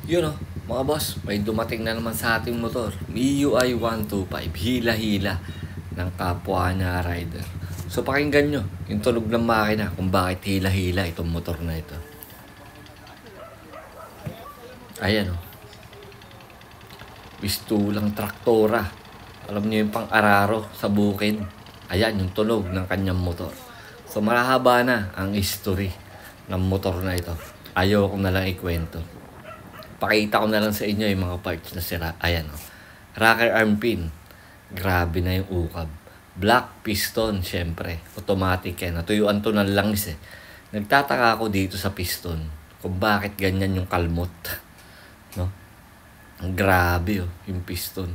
Yun mga boss, may dumating na naman sa ating motor. MIUI 125, hila-hila ng kapwa niya rider. So pakinggan nyo yung tunog ng makina kung bakit hila-hila itong motor na ito. Ayan pistulang traktora. Alam nyo yung pang-araro sa bukid. Ayan yung tunog ng kanyang motor. So mahaba na ang history ng motor na ito. Ayaw ko na lang ikwento. Pakita ko na lang sa inyo yung mga parts na sira. Ayan rocker arm pin. Grabe na yung ukab. Black piston, syempre. Automatic yan. Natuyuan to ng langis Nagtataka ako dito sa piston kung bakit ganyan yung kalmot. No? Grabe yung piston.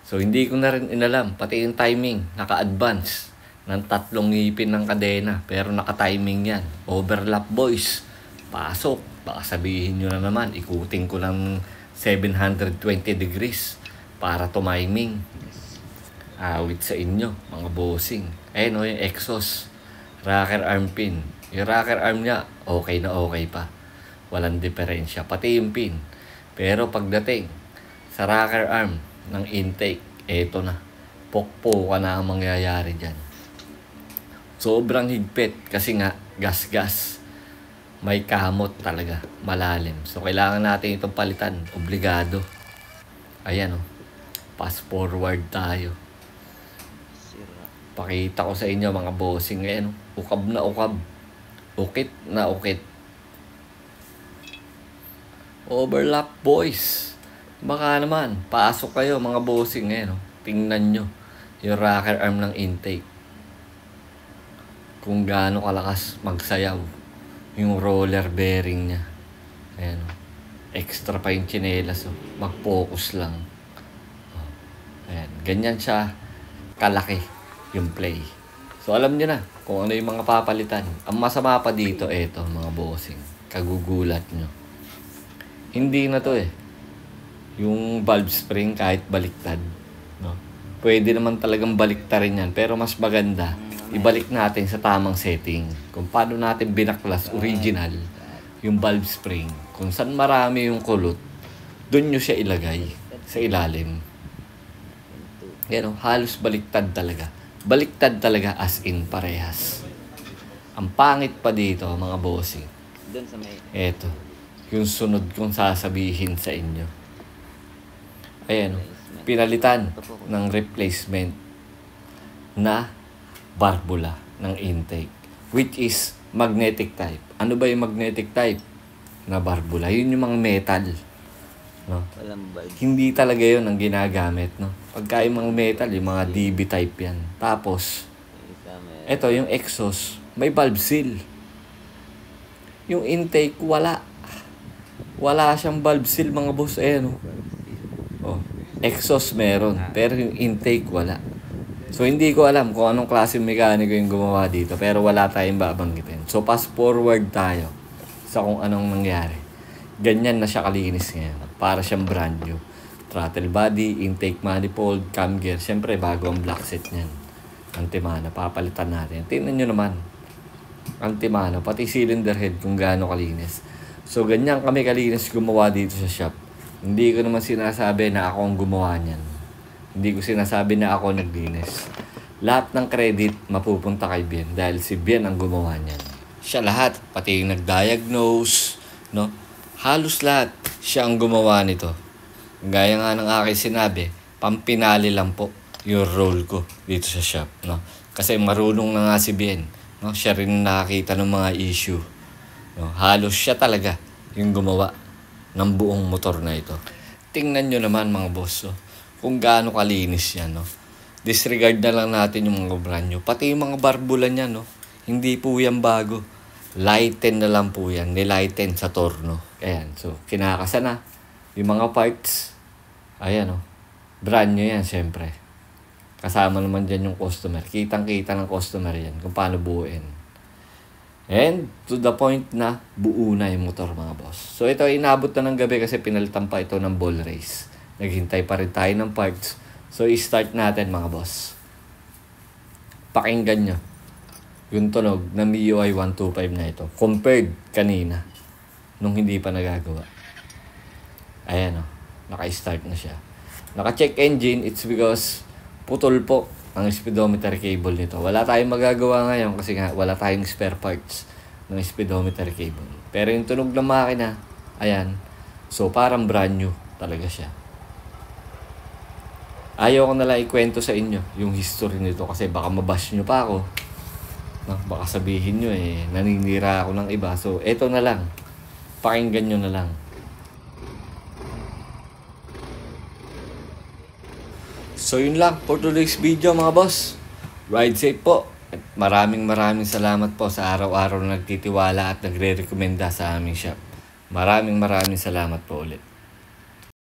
So hindi ko na rin inalam. Pati yung timing, naka-advance ng 3 ngipin ng kadena. Pero naka-timing yan. Overlap boys. Pasok. Baka sabihin nyo na naman, ikutin ko ng 720 degrees para tumiming. Awit sa inyo, mga bossing. Ayun yung exhaust. Rocker arm pin. Yung rocker arm niya, okay na okay pa. Walang diferensya. Pati yung pin. Pero pagdating sa rocker arm ng intake, eto na. Pokpo ka na ang mangyayari dyan. Sobrang higpit kasi nga gas-gas. May kamot talaga, malalim. So, kailangan natin itong palitan. Obligado. Ayan fast forward tayo. Pakita ko sa inyo mga bossing ngayon. Ukab na ukab. Ukit na ukit. Overlap boys. Baka naman, pasok kayo mga bossing ngayon. Tingnan nyo yung rocker arm ng intake. Kung gaano kalakas magsayaw. Yung roller bearing niya. Ayan extra pa yung tsinelas mag-focus lang. Ayan, ganyan siya kalaki yung play. So alam niyo na kung ano yung mga papalitan. Ang masama pa dito, eto mga bossing, kagugulat nyo. Hindi na to yung valve spring kahit baliktad, no? Pwede naman talagang baliktarin yan, pero mas maganda ibalik natin sa tamang setting. Kung paano natin binaklas original yung valve spring. Kung saan marami yung kulot, doon nyo siya ilagay sa ilalim. Yan halos baliktad talaga. Baliktad talaga as in parehas. Ang pangit pa dito mga bossing. Eto, yung sunod kong sasabihin sa inyo. Ayan pinalitan ng replacement na barbula ng intake, which is magnetic type. Ano ba yung magnetic type na barbula? Yun yung mga metal, no? Hindi talaga yun ang ginagamit, no? Pagka yung mga metal, yung mga DB type yan. Tapos eto yung exhaust, may valve seal. Yung intake wala siyang valve seal mga boss. Exhaust meron, pero yung intake wala. So, hindi ko alam kung anong klaseng mekaniko yung gumawa dito. Pero wala tayong babanggitin. So, fast forward tayo sa kung anong nangyari. Ganyan na siya kalinis ngayon. Para siyang brand new. Throttle body, intake manifold, cam gear. Siyempre, bago ang black set niyan. Antimano, papalitan natin. Tingnan nyo naman. Antimano, pati cylinder head kung gaano kalinis. So, ganyan kami kalinis gumawa dito sa shop. Hindi ko naman sinasabi na ako ang gumawa niyan. Hindi ko sinasabi na ako naglinis. Lahat ng credit mapupunta kay Bien dahil si Bien ang gumawa niyan. Siya lahat, pati yung nag-diagnose, no? Halos lahat siya ang gumawa nito. Gaya nga ng aking sinabi, pampinali lang po yung role ko dito sa shop, no? Kasi marunong na nga si Bien, no? Siya rin nakakita ng mga issue, no? Halos siya talaga yung gumawa ng buong motor na ito. Tingnan nyo naman mga boss, kung gaano kalinis yan, no? Disregard na lang natin yung mga brand new. Pati yung mga barbula niya, no? Hindi po yan bago. Lighten na lang po yan. Nilighten sa torno. Ayan. So, kinakasa na. Yung mga parts, ayan, brand new yan, syempre. Kasama naman dyan yung customer. Kitang-kita ng customer yan kung paano buuin. And to the point na buo na yung motor mga boss. So, ito inabot na ng gabi kasi pinalitan pa ito ng ball race. Naghintay pa rin tayo ng parts. So, i-start natin mga boss. Pakinggan nyo yung tunog ng MIUI 125 na ito compared kanina nung hindi pa nagagawa. Ayan o, naka-start na siya. Naka-check engine, it's because putol po ang speedometer cable nito. Wala tayong magagawa ngayon kasi nga wala tayong spare parts ng speedometer cable. Pero yung tunog ng makina, ayan, so parang brand new talaga siya. Ayaw ko nalang ikwento sa inyo yung history nito kasi baka mabash nyo pa ako. Baka sabihin nyo naninira ako ng iba. So eto na lang, pakinggan nyo na lang. So yun lang for today's video mga boss. Ride safe po. At maraming salamat po sa araw-araw na nagtitiwala at nagre-recommenda sa aming shop. Maraming salamat po ulit.